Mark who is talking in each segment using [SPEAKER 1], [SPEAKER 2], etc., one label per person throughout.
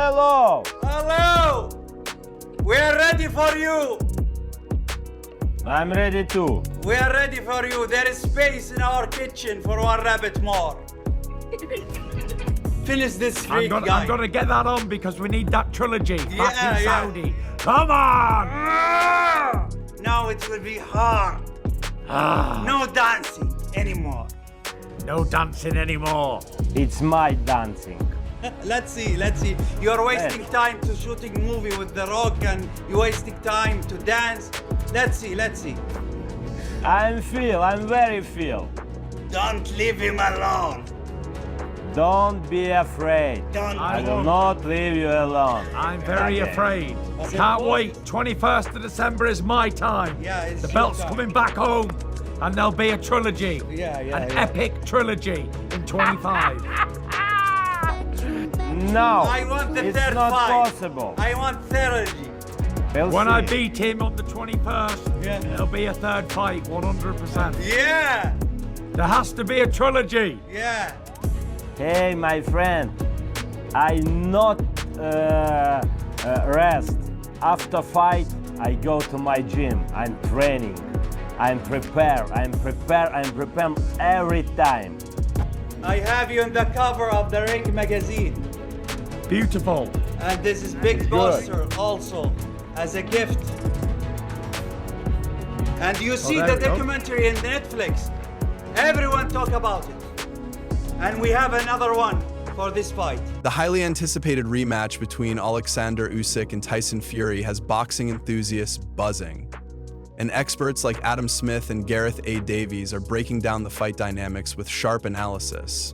[SPEAKER 1] hello.
[SPEAKER 2] Hello! We're ready for you!
[SPEAKER 1] I'm ready too.
[SPEAKER 2] We are ready for you. There is space in our kitchen for one rabbit more. Finish this freak guy.
[SPEAKER 3] I'm gonna get that on because we need that trilogy back
[SPEAKER 2] Yeah,
[SPEAKER 3] in
[SPEAKER 2] yeah.
[SPEAKER 3] Saudi. Come on!
[SPEAKER 2] Now it will be hard. No dancing anymore.
[SPEAKER 3] No dancing anymore.
[SPEAKER 1] It's my dancing.
[SPEAKER 2] Let's see. You're wasting time to shooting movie with The Rock and you're wasting time to dance. Let's see.
[SPEAKER 1] I'm very feel.
[SPEAKER 2] Don't leave him alone.
[SPEAKER 1] Don't be afraid. I will not leave you alone.
[SPEAKER 3] I'm very afraid. Can't wait. 21st of December is my time.
[SPEAKER 2] Yeah, it's
[SPEAKER 3] the
[SPEAKER 2] your
[SPEAKER 3] belt's
[SPEAKER 2] time.
[SPEAKER 3] coming back home. And there'll be a trilogy. An epic trilogy in 25.
[SPEAKER 1] No,
[SPEAKER 2] I want the
[SPEAKER 1] it's
[SPEAKER 2] third
[SPEAKER 1] not
[SPEAKER 2] fight.
[SPEAKER 1] possible.
[SPEAKER 2] I want trilogy.
[SPEAKER 1] We'll
[SPEAKER 3] When
[SPEAKER 1] see.
[SPEAKER 3] I beat him on the 21st, there'll be a third fight, 100%.
[SPEAKER 2] Yeah.
[SPEAKER 3] There has to be a trilogy.
[SPEAKER 2] Yeah.
[SPEAKER 1] Hey, my friend, I not rest. After fight, I go to my gym. I'm training. I'm prepared every time.
[SPEAKER 2] I have you on the cover of the Ring magazine.
[SPEAKER 3] Beautiful.
[SPEAKER 2] And this is big poster also as a gift. And you see
[SPEAKER 3] there
[SPEAKER 2] the
[SPEAKER 3] we go.
[SPEAKER 2] documentary in Netflix. Everyone talk about it. And we have another one for this fight.
[SPEAKER 4] The highly anticipated rematch between Alexander Usyk and Tyson Fury has boxing enthusiasts buzzing. And experts like Adam Smith and Gareth A. Davies are breaking down the fight dynamics with sharp analysis.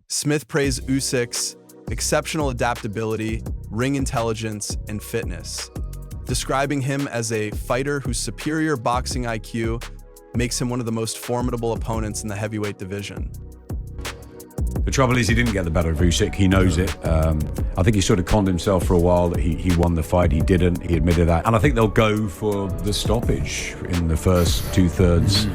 [SPEAKER 4] Smith praised Usyk's exceptional adaptability, ring intelligence, and fitness, describing him as a fighter whose superior boxing IQ makes him one of the most formidable opponents in the heavyweight division.
[SPEAKER 5] The trouble is he didn't get the better of Usyk. He knows it. I think he sort of conned himself for a while that he won the fight. He didn't. He admitted that. And I think they'll go for the stoppage in the first two-thirds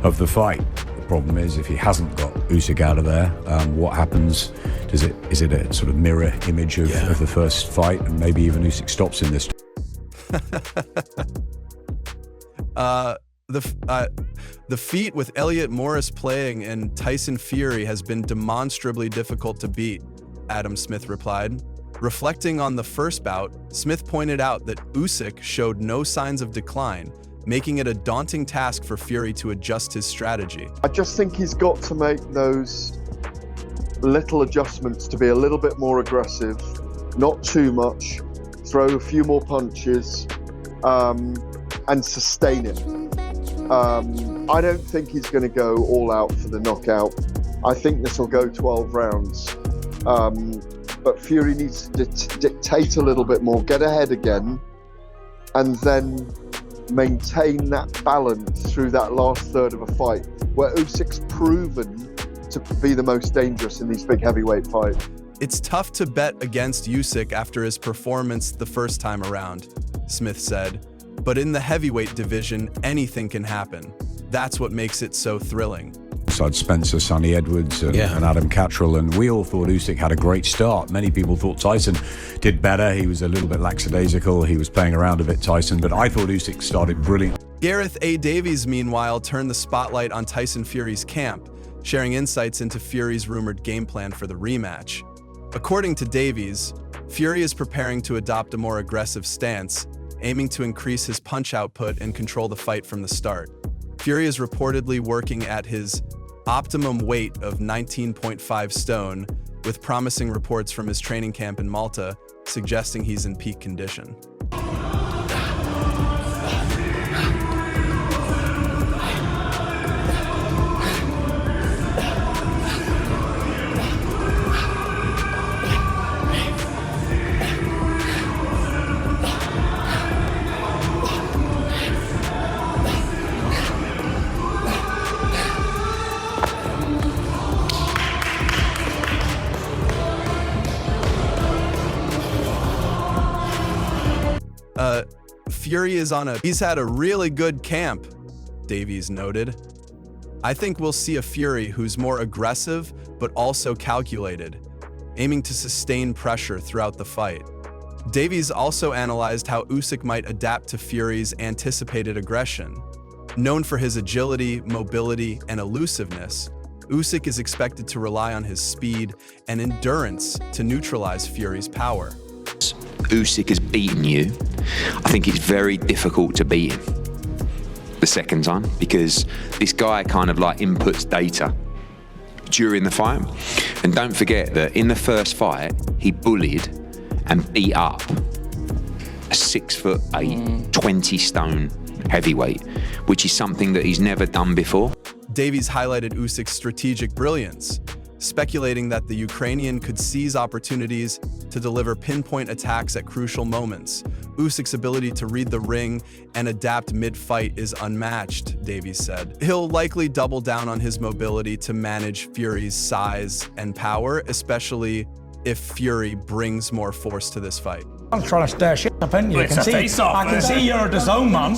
[SPEAKER 5] of the fight. The problem is if he hasn't got Usyk out of there, what happens? Is it a sort of mirror image of the first fight? And maybe even Usyk stops in this.
[SPEAKER 4] The feat with Elliot Morris playing and Tyson Fury has been demonstrably difficult to beat, Adam Smith replied. Reflecting on the first bout, Smith pointed out that Usyk showed no signs of decline, making it a daunting task for Fury to adjust his strategy.
[SPEAKER 6] I just think he's got to make those little adjustments to be a little bit more aggressive, not too much, throw a few more punches, and sustain it. I don't think he's going to go all out for the knockout. I think this will go 12 rounds. But Fury needs to dictate a little bit more, get ahead again, and then maintain that balance through that last third of a fight, where Usyk's proven to be the most dangerous in these big heavyweight fights.
[SPEAKER 4] It's tough to bet against Usyk after his performance the first time around, Smith said. But in the heavyweight division, anything can happen. That's what makes it so thrilling.
[SPEAKER 5] Besides Spencer, Sonny Edwards, and Adam Cattrall, and we all thought Usyk had a great start. Many people thought Tyson did better. He was a little bit lackadaisical. He was playing around a bit, Tyson, but I thought Usyk started brilliant.
[SPEAKER 4] Gareth A. Davies, meanwhile, turned the spotlight on Tyson Fury's camp, sharing insights into Fury's rumored game plan for the rematch. According to Davies, Fury is preparing to adopt a more aggressive stance, aiming to increase his punch output and control the fight from the start. Fury is reportedly working at his optimum weight of 19.5 stone, with promising reports from his training camp in Malta suggesting he's in peak condition. Fury he's had a really good camp, Davies noted. I think we'll see a Fury who's more aggressive, but also calculated. aiming to sustain pressure throughout the fight. Davies also analyzed how Usyk might adapt to Fury's anticipated aggression. Known for his agility, mobility, and elusiveness, Usyk is expected to rely on his speed and endurance to neutralize Fury's power.
[SPEAKER 7] Usyk has beaten you. I think it's very difficult to beat him the second time, because this guy kind of like inputs data during the fight. And don't forget that in the first fight, he bullied and beat up a 6'8", 20 stone heavyweight, which is something that he's never done before.
[SPEAKER 4] Davies highlighted Usyk's strategic brilliance, speculating that the Ukrainian could seize opportunities to deliver pinpoint attacks at crucial moments. Usyk's ability to read the ring and adapt mid-fight is unmatched, Davies said. He'll likely double down on his mobility to manage Fury's size and power, especially if Fury brings more force to this fight.
[SPEAKER 3] I'm trying to stir shit up in you. I can see you're a DAZN man.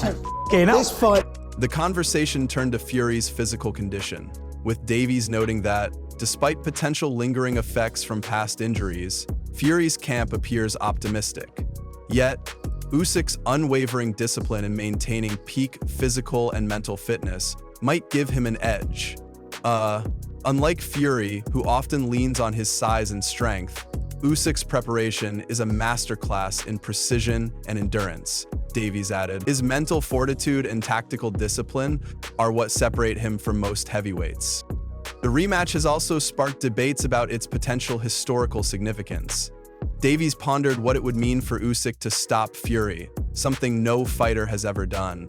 [SPEAKER 8] This fight.
[SPEAKER 4] The conversation turned to Fury's physical condition, with Davies noting that, despite potential lingering effects from past injuries, Fury's camp appears optimistic. Yet, Usyk's unwavering discipline in maintaining peak physical and mental fitness might give him an edge. Unlike Fury, who often leans on his size and strength, Usyk's preparation is a masterclass in precision and endurance, Davies added. His mental fortitude and tactical discipline are what separate him from most heavyweights. The rematch has also sparked debates about its potential historical significance. Davies pondered what it would mean for Usyk to stop Fury, something no fighter has ever done.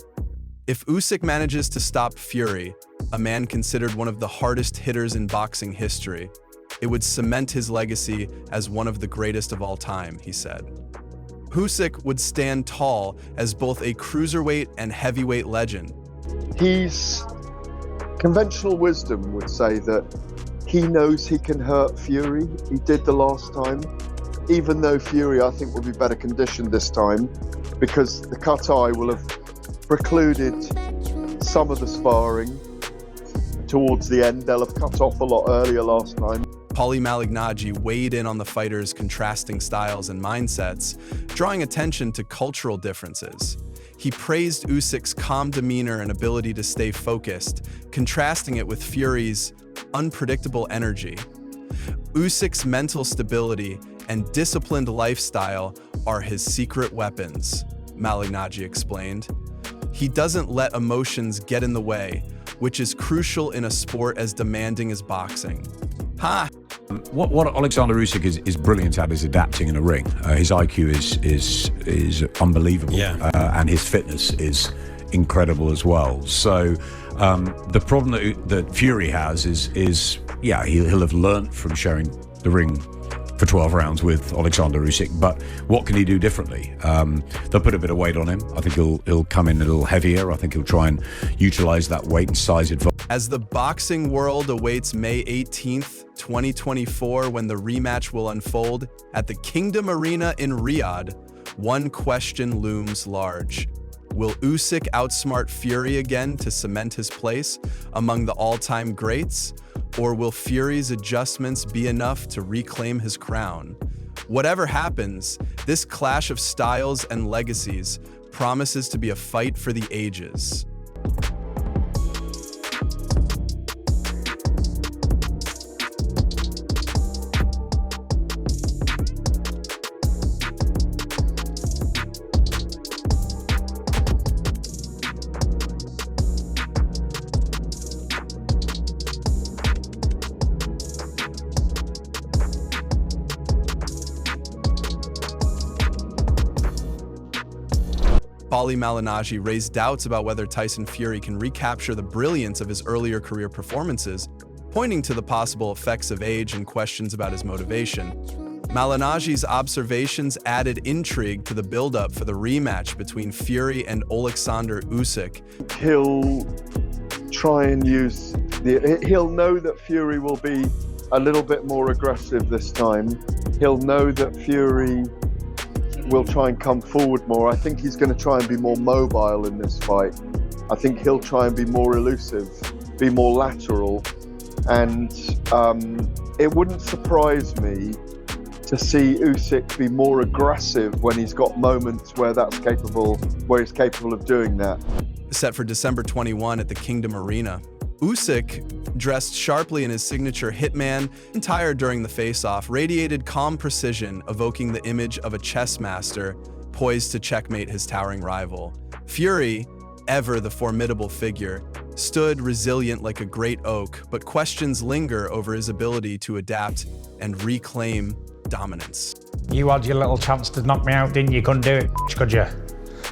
[SPEAKER 4] If Usyk manages to stop Fury, a man considered one of the hardest hitters in boxing history, it would cement his legacy as one of the greatest of all time, he said. Usyk would stand tall as both a cruiserweight and heavyweight legend.
[SPEAKER 6] Conventional wisdom would say that he knows he can hurt Fury. He did the last time. Even though Fury, I think, will be better conditioned this time, because the cut eye will have precluded some of the sparring towards the end. They'll have cut off a lot earlier last time.
[SPEAKER 4] Paulie Malignaggi weighed in on the fighters' contrasting styles and mindsets, drawing attention to cultural differences. He praised Usyk's calm demeanor and ability to stay focused, contrasting it with Fury's unpredictable energy. Usyk's mental stability and disciplined lifestyle are his secret weapons, Malignaggi explained. He doesn't let emotions get in the way, which is crucial in a sport as demanding as boxing.
[SPEAKER 5] What Alexander Usyk is brilliant at is adapting in a ring. His IQ is unbelievable, and his fitness is incredible as well. So the problem that Fury has is he'll have learnt from sharing the ring for 12 rounds with Alexander Usyk, but what can he do differently? They'll put a bit of weight on him. I think he'll come in a little heavier. I think he'll try and utilize that weight and size advantage.
[SPEAKER 4] As the boxing world awaits May 18th, 2024, when the rematch will unfold at the Kingdom Arena in Riyadh, one question looms large. Will Usyk outsmart Fury again to cement his place among the all-time greats? Or will Fury's adjustments be enough to reclaim his crown? Whatever happens, this clash of styles and legacies promises to be a fight for the ages. Paulie Malignaggi raised doubts about whether Tyson Fury can recapture the brilliance of his earlier career performances, pointing to the possible effects of age and questions about his motivation. Malignaggi's observations added intrigue to the buildup for the rematch between Fury and Alexander Usyk.
[SPEAKER 6] He'll try and he'll know that Fury will be a little bit more aggressive this time. He'll know that Fury will try and come forward more. I think he's going to try and be more mobile in this fight. I think he'll try and be more elusive, be more lateral, and it wouldn't surprise me to see Usyk be more aggressive when he's got moments where he's capable of doing that.
[SPEAKER 4] Set for December 21 at the Kingdom Arena. Usyk, dressed sharply in his signature Hitman attire during the face-off, radiated calm precision, evoking the image of a chess master poised to checkmate his towering rival. Fury, ever the formidable figure, stood resilient like a great oak, but questions linger over his ability to adapt and reclaim dominance.
[SPEAKER 8] You had your little chance to knock me out, didn't you? Couldn't do it, could you?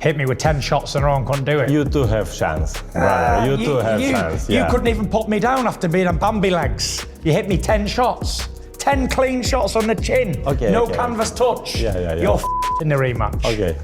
[SPEAKER 8] Hit me with 10 shots in a row and couldn't do it.
[SPEAKER 1] You too have chance, brother. You too have chance. Yeah.
[SPEAKER 8] You couldn't even put me down after being on Bambi legs. You hit me 10 shots. 10 clean shots on the chin.
[SPEAKER 1] Okay,
[SPEAKER 8] no
[SPEAKER 1] okay.
[SPEAKER 8] Canvas touch.
[SPEAKER 1] Yeah.
[SPEAKER 8] You're in the rematch.
[SPEAKER 1] Okay.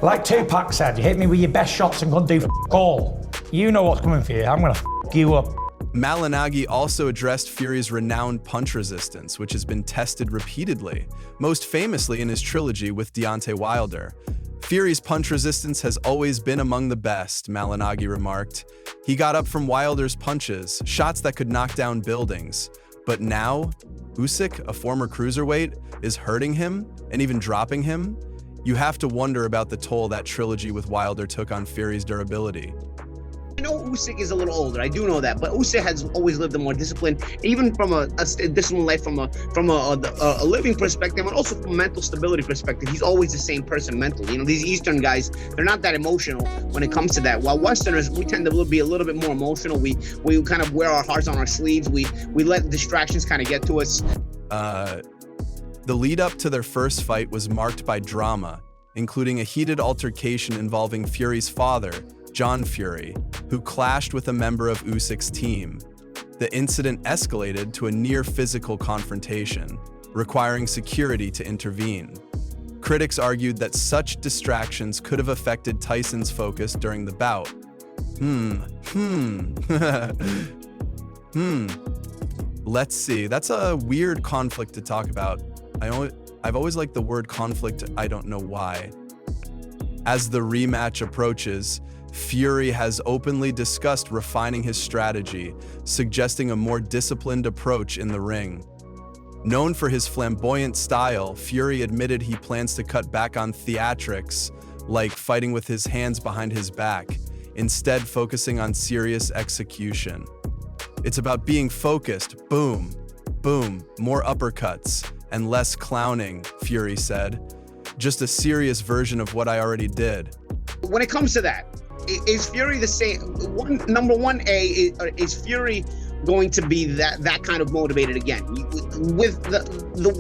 [SPEAKER 8] Like Tupac said, you hit me with your best shots and couldn't do all. You know what's coming for you. I'm gonna you up.
[SPEAKER 4] Malignaggi also addressed Fury's renowned punch resistance, which has been tested repeatedly, most famously in his trilogy with Deontay Wilder. Fury's punch resistance has always been among the best, Malignaggi remarked. He got up from Wilder's punches, shots that could knock down buildings. But now, Usyk, a former cruiserweight, is hurting him and even dropping him? You have to wonder about the toll that trilogy with Wilder took on Fury's durability.
[SPEAKER 9] I know Usyk is a little older. I do know that, but Usyk has always lived a more disciplined, even from a disciplined life, from a living perspective, and also from a mental stability perspective. He's always the same person mentally. You know, these Eastern guys, they're not that emotional when it comes to that. While Westerners, we tend to be a little bit more emotional. We kind of wear our hearts on our sleeves. We let distractions kind of get to us.
[SPEAKER 4] The lead up to their first fight was marked by drama, including a heated altercation involving Fury's father, John Fury, who clashed with a member of Usyk's team. The incident escalated to a near-physical confrontation, requiring security to intervene. Critics argued that such distractions could have affected Tyson's focus during the bout. Let's see, that's a weird conflict to talk about. I've always liked the word conflict, I don't know why. As the rematch approaches, Fury has openly discussed refining his strategy, suggesting a more disciplined approach in the ring. Known for his flamboyant style, Fury admitted he plans to cut back on theatrics, like fighting with his hands behind his back, instead focusing on serious execution. It's about being focused, boom, boom, more uppercuts, and less clowning, Fury said. Just a serious version of what I already did.
[SPEAKER 9] When it comes to that, is Fury the same? Number one, is Fury going to be that kind of motivated again? With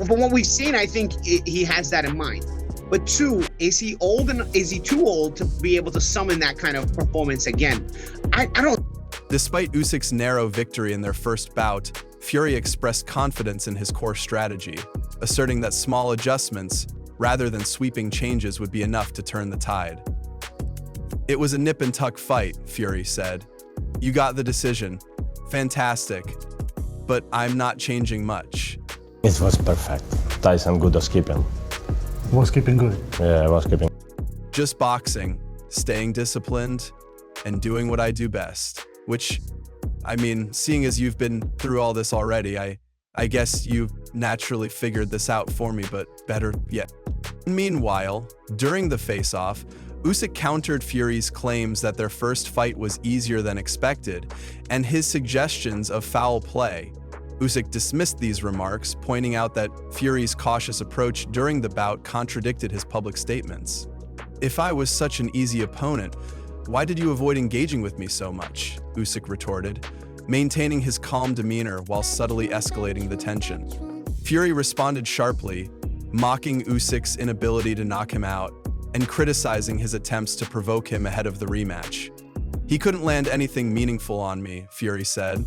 [SPEAKER 9] from what we've seen, I think he has that in mind. But two, is he old and is he too old to be able to summon that kind of performance again? I don't.
[SPEAKER 4] Despite Usyk's narrow victory in their first bout, Fury expressed confidence in his core strategy, asserting that small adjustments, rather than sweeping changes, would be enough to turn the tide. It was a nip-and-tuck fight, Fury said. You got the decision. Fantastic. But I'm not changing much.
[SPEAKER 1] It was perfect. Tyson good at keeping.
[SPEAKER 10] Was keeping good.
[SPEAKER 1] Yeah, I was keeping.
[SPEAKER 4] Just boxing, staying disciplined, and doing what I do best. Which, I mean, seeing as you've been through all this already, I guess you've naturally figured this out for me, but better yet. Meanwhile, during the face-off, Usyk countered Fury's claims that their first fight was easier than expected, and his suggestions of foul play. Usyk dismissed these remarks, pointing out that Fury's cautious approach during the bout contradicted his public statements. If I was such an easy opponent, why did you avoid engaging with me so much? Usyk retorted, maintaining his calm demeanor while subtly escalating the tension. Fury responded sharply, mocking Usyk's inability to knock him out and criticizing his attempts to provoke him ahead of the rematch. He couldn't land anything meaningful on me, Fury said.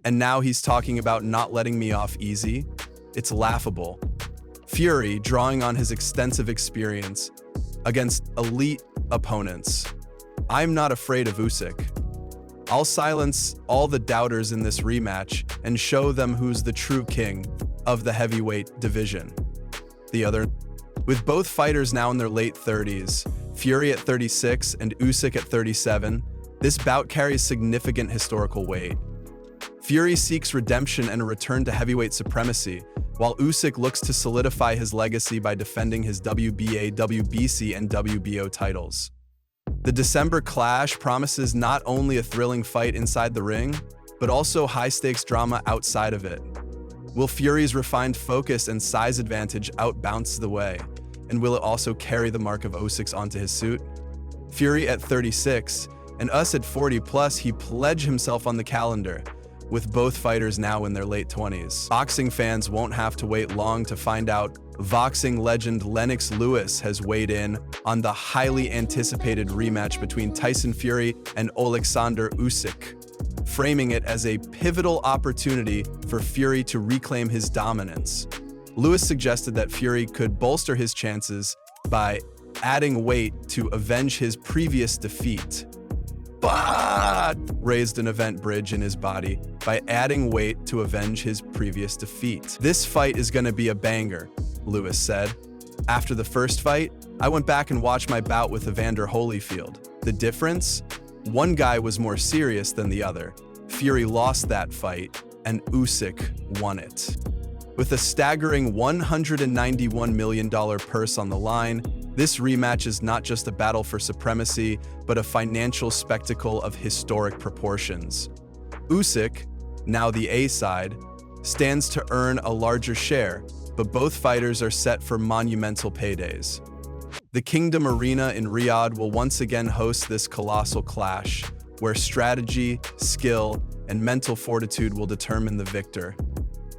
[SPEAKER 4] And now he's talking about not letting me off easy? It's laughable. Fury, drawing on his extensive experience against elite opponents. I'm not afraid of Usyk. I'll silence all the doubters in this rematch and show them who's the true king of the heavyweight division. The other, with both fighters now in their late 30s, Fury at 36 and Usyk at 37, this bout carries significant historical weight. Fury seeks redemption and a return to heavyweight supremacy, while Usyk looks to solidify his legacy by defending his WBA, WBC, and WBO titles. The December clash promises not only a thrilling fight inside the ring, but also high-stakes drama outside of it. Will Fury's refined focus and size advantage outbounce the way? And will it also carry the mark of Usyk's onto his suit? Fury at 36, and us at 40 plus, he pledged himself on the calendar, with both fighters now in their late 20s. Boxing fans won't have to wait long to find out boxing legend Lennox Lewis has weighed in on the highly anticipated rematch between Tyson Fury and Alexander Usyk, framing it as a pivotal opportunity for Fury to reclaim his dominance. Lewis suggested that Fury could bolster his chances by adding weight to avenge his previous defeat. But raised an event bridge in his body by adding weight to avenge his previous defeat. This fight is going to be a banger, Lewis said. After the first fight, I went back and watched my bout with Evander Holyfield. The difference? One guy was more serious than the other. Fury lost that fight, and Usyk won it. With a staggering $191 million purse on the line, this rematch is not just a battle for supremacy, but a financial spectacle of historic proportions. Usyk, now the A side, stands to earn a larger share, but both fighters are set for monumental paydays. The Kingdom Arena in Riyadh will once again host this colossal clash, where strategy, skill, and mental fortitude will determine the victor.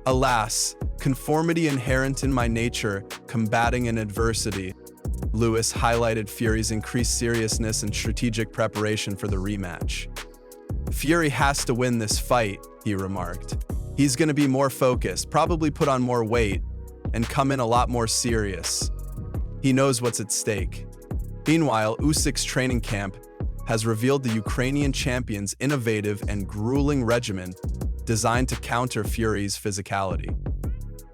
[SPEAKER 4] Alas, conformity inherent in my nature, combating an adversity. Lewis highlighted Fury's increased seriousness and strategic preparation for the rematch. Fury has to win this fight, he remarked. He's going to be more focused, probably put on more weight, and come in a lot more serious. He knows what's at stake. Meanwhile, Usyk's training camp has revealed the Ukrainian champion's innovative and grueling regimen designed to counter Fury's physicality.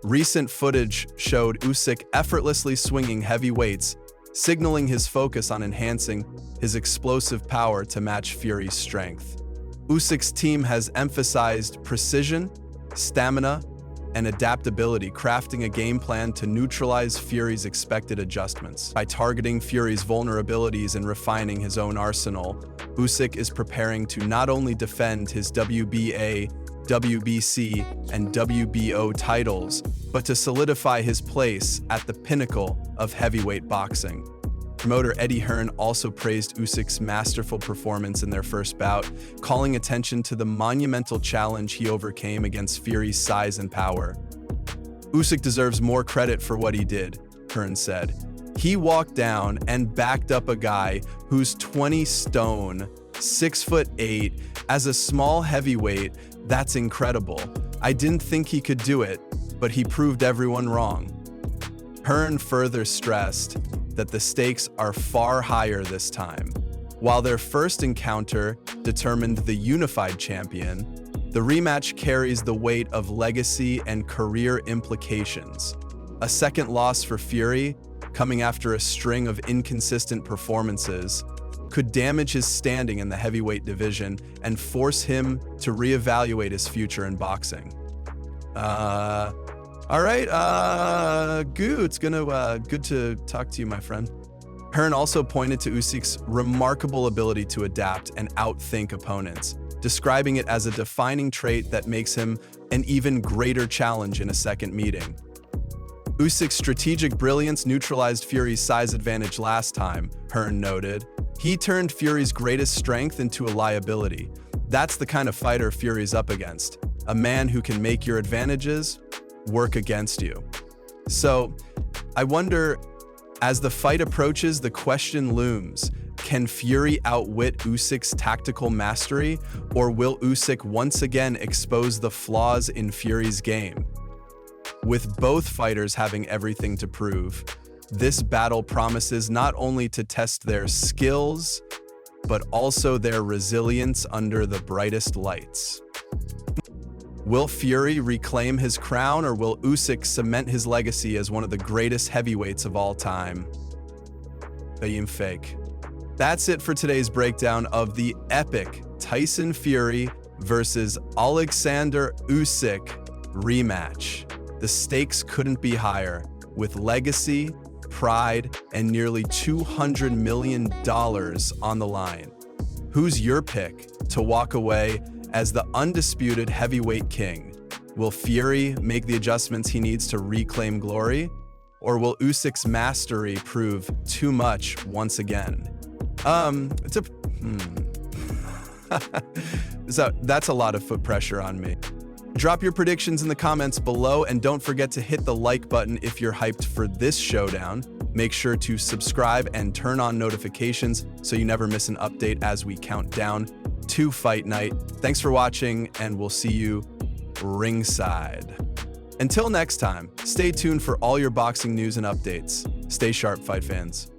[SPEAKER 4] Recent footage showed Usyk effortlessly swinging heavy weights, signaling his focus on enhancing his explosive power to match Fury's strength. Usyk's team has emphasized precision, stamina, and adaptability, crafting a game plan to neutralize Fury's expected adjustments. By targeting Fury's vulnerabilities and refining his own arsenal, Usyk is preparing to not only defend his WBA, WBC, and WBO titles, but to solidify his place at the pinnacle of heavyweight boxing. Promoter Eddie Hearn also praised Usyk's masterful performance in their first bout, calling attention to the monumental challenge he overcame against Fury's size and power. Usyk deserves more credit for what he did, Hearn said. He walked down and backed up a guy who's 20 stone, 6'8", as a small heavyweight. That's incredible. I didn't think he could do it, but he proved everyone wrong. Hearn further stressed that the stakes are far higher this time. While their first encounter determined the unified champion, the rematch carries the weight of legacy and career implications. A second loss for Fury, coming after a string of inconsistent performances, could damage his standing in the heavyweight division and force him to reevaluate his future in boxing. All right, it's good to talk to you, my friend. Hearn also pointed to Usyk's remarkable ability to adapt and outthink opponents, describing it as a defining trait that makes him an even greater challenge in a second meeting. Usyk's strategic brilliance neutralized Fury's size advantage last time, Hearn noted. He turned Fury's greatest strength into a liability. That's the kind of fighter Fury's up against. A man who can make your advantages work against you. So, I wonder, as the fight approaches, the question looms, Can Fury outwit Usyk's tactical mastery, or will Usyk once again expose the flaws in Fury's game? With both fighters having everything to prove, this battle promises not only to test their skills, but also their resilience under the brightest lights. Will Fury reclaim his crown, or will Usyk cement his legacy as one of the greatest heavyweights of all time? Bayim fake. That's it for today's breakdown of the epic Tyson Fury versus Alexander Usyk rematch. The stakes couldn't be higher, with legacy, pride, and nearly $200 million on the line. Who's your pick to walk away as the undisputed heavyweight king? Will Fury make the adjustments he needs to reclaim glory? Or will Usyk's mastery prove too much once again? So that's a lot of foot pressure on me. Drop your predictions in the comments below, and don't forget to hit the like button if you're hyped for this showdown. Make sure to subscribe and turn on notifications so you never miss an update as we count down to fight night. Thanks for watching, and we'll see you ringside. Until next time, stay tuned for all your boxing news and updates. Stay sharp, fight fans.